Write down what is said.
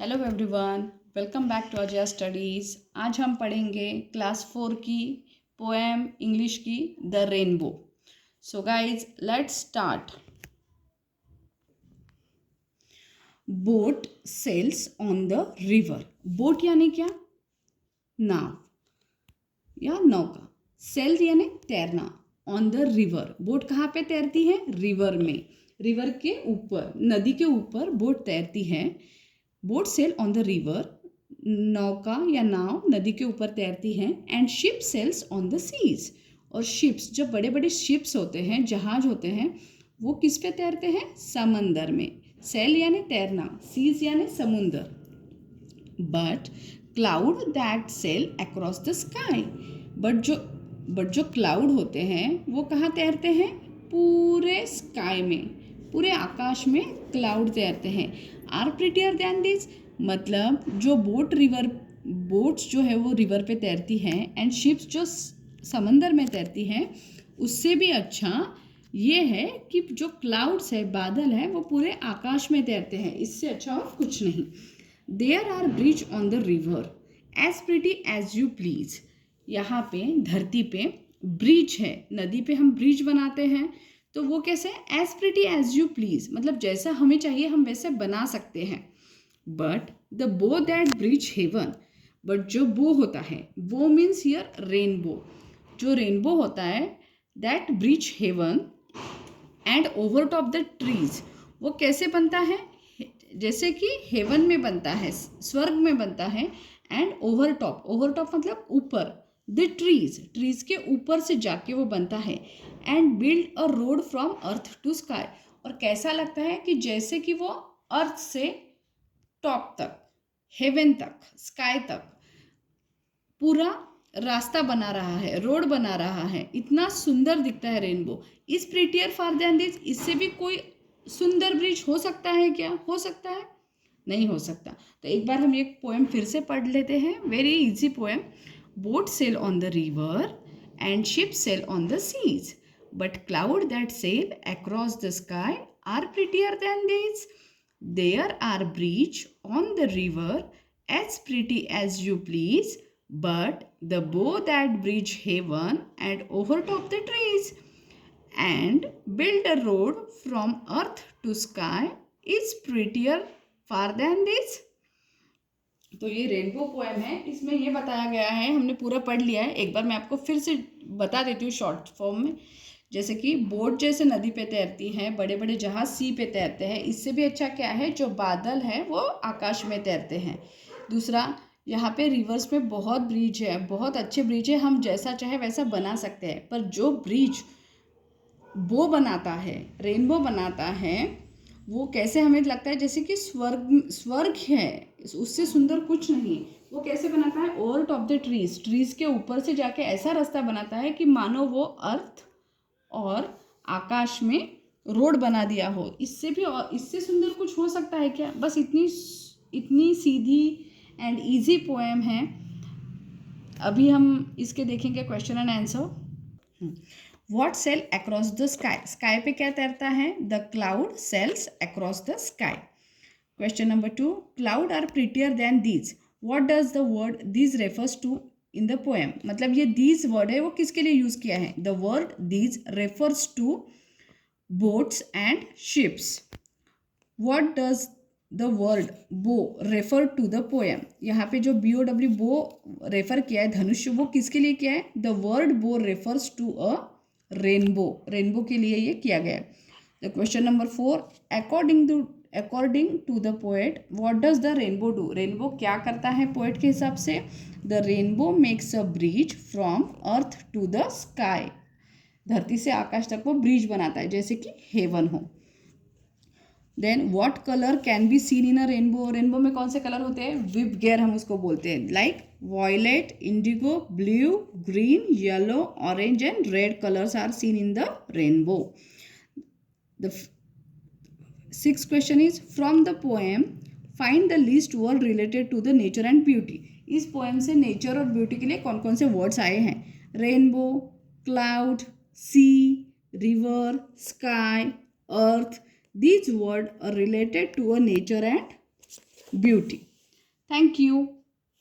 Hello everyone, welcome back to Ajay studies. आज हम पढ़ेंगे क्लास 4 की पोएम इंग्लिश की the rainbow. So guys let's start. Boat sails on the river. Boat यानी क्या? नाव या नौका। सेल यानी तैरना। ऑन द रिवर, बोट कहाँ पे तैरती है? रिवर में, रिवर के ऊपर, नदी के ऊपर बोट तैरती है। Boat sail on the river, नौका या नाव नदी के ऊपर तैरती है। And ship sails on the seas, और शिप्स, जब बड़े बड़े शिप्स होते हैं, जहाज होते हैं, वो किस पे तैरते हैं? समंदर में। सेल यानी तैरना, सीज यानी समुंदर। But cloud that sail across the sky, but जो क्लाउड होते हैं वो कहाँ तैरते हैं? पूरे स्काई में, पूरे आकाश में क्लाउड तैरते हैं। आर प्रिटियर दैन दिस, मतलब जो बोट्स जो है वो रिवर पे तैरती हैं, एंड शिप्स जो समंदर में तैरती हैं, उससे भी अच्छा ये है कि जो क्लाउड्स है, बादल है, वो पूरे आकाश में तैरते हैं। इससे अच्छा और कुछ नहीं। There are bridge on the river as pretty as you please. यहाँ पे धरती पे ब्रिज है, नदी पे हम ब्रिज बनाते हैं, तो वो कैसे? As pretty as you please, मतलब जैसा हमें चाहिए हम वैसे बना सकते हैं। But the bow that bridge heaven, but जो बो होता है, बो मीन्स हियर रेनबो, जो रेनबो होता है, that bridge heaven and over top the trees, वो कैसे बनता है? जैसे कि हेवन में बनता है, स्वर्ग में बनता है। एंड ओवर टॉप मतलब ऊपर, द ट्रीज के ऊपर से जाके वो बनता है। And build a road from earth to sky, और कैसा लगता है कि जैसे कि वो अर्थ से टॉप तक, हेवन तक, स्काई तक पूरा रास्ता बना रहा है, रोड बना रहा है। इतना सुंदर दिखता है rainbow. Is prettier far than this, इससे भी कोई सुंदर ब्रिज हो सकता है क्या? हो सकता है? नहीं हो सकता। तो एक बार हम एक पोएम फिर से पढ़ लेते हैं, very easy poem. Boat sail on the river and ship sail on the seas, but cloud that sail across the sky are prettier than this. There are bridge on the river as pretty as you please, but the bow that bridge heaven and overtop the trees and build a road from earth to sky is prettier far than this. तो ये rainbow poem है, इसमें ये बताया गया है, हमने पूरा पढ़ लिया है। एक बार मैं आपको फिर से बता देती हूँ शॉर्ट फॉर्म में। जैसे कि बोट जैसे नदी पे तैरती हैं, बड़े बड़े जहाज सी पे तैरते हैं। इससे भी अच्छा क्या है? जो बादल हैं वो आकाश में तैरते हैं। दूसरा, यहाँ पे रिवर्स में बहुत ब्रिज है, बहुत अच्छे ब्रिज है, हम जैसा चाहे वैसा बना सकते हैं। पर जो ब्रिज बो बनाता है, रेनबो बनाता है, वो कैसे हमें लगता है जैसे कि स्वर्ग है, उससे सुंदर कुछ नहीं। वो कैसे बनाता है? ओवर टॉप द ट्रीज के ऊपर से जाके ऐसा रास्ता बनाता है कि मानो वो अर्थ और आकाश में रोड बना दिया हो। इससे भी, और इससे सुंदर कुछ हो सकता है क्या? बस इतनी सीधी एंड इजी पोएम है। अभी हम इसके देखेंगे question and answer. What sail across the sky, sky पे क्या तैरता है? The cloud sails across the sky. Question number 2, cloud are prettier than these, what does the word these refers to in the poem. मतलब ये these word है वो किसके लिए यूज किया है? The word these refers to boats and ships. What does the word bow refer to the poem, यहाँ पे जो BOW बो रेफर किया है, धनुष, वो किसके लिए किया है? The word bow refers to a rainbow, rainbow के लिए ये किया गया है। The question number 4, according to the poet what does the rainbow do, rainbow क्या करता है पोएट के हिसाब से? The rainbow makes a bridge from earth to the sky, धरती से आकाश तक वो ब्रिज बनाता है, जैसे कि हेवन हो। Then what colour can be seen in a rainbow, rainbow में कौन से कलर होते हैं? विप गेयर हम उसको बोलते हैं, like violet, indigo, blue, green, yellow, orange and red colours are seen in the rainbow. The 6th question is from the poem find the least word related to the nature and beauty. इस poem से nature और beauty के लिए कौन कौन से words आए हैं? Rainbow, cloud, sea, river, sky, earth. These words are related to a nature and beauty. Thank you.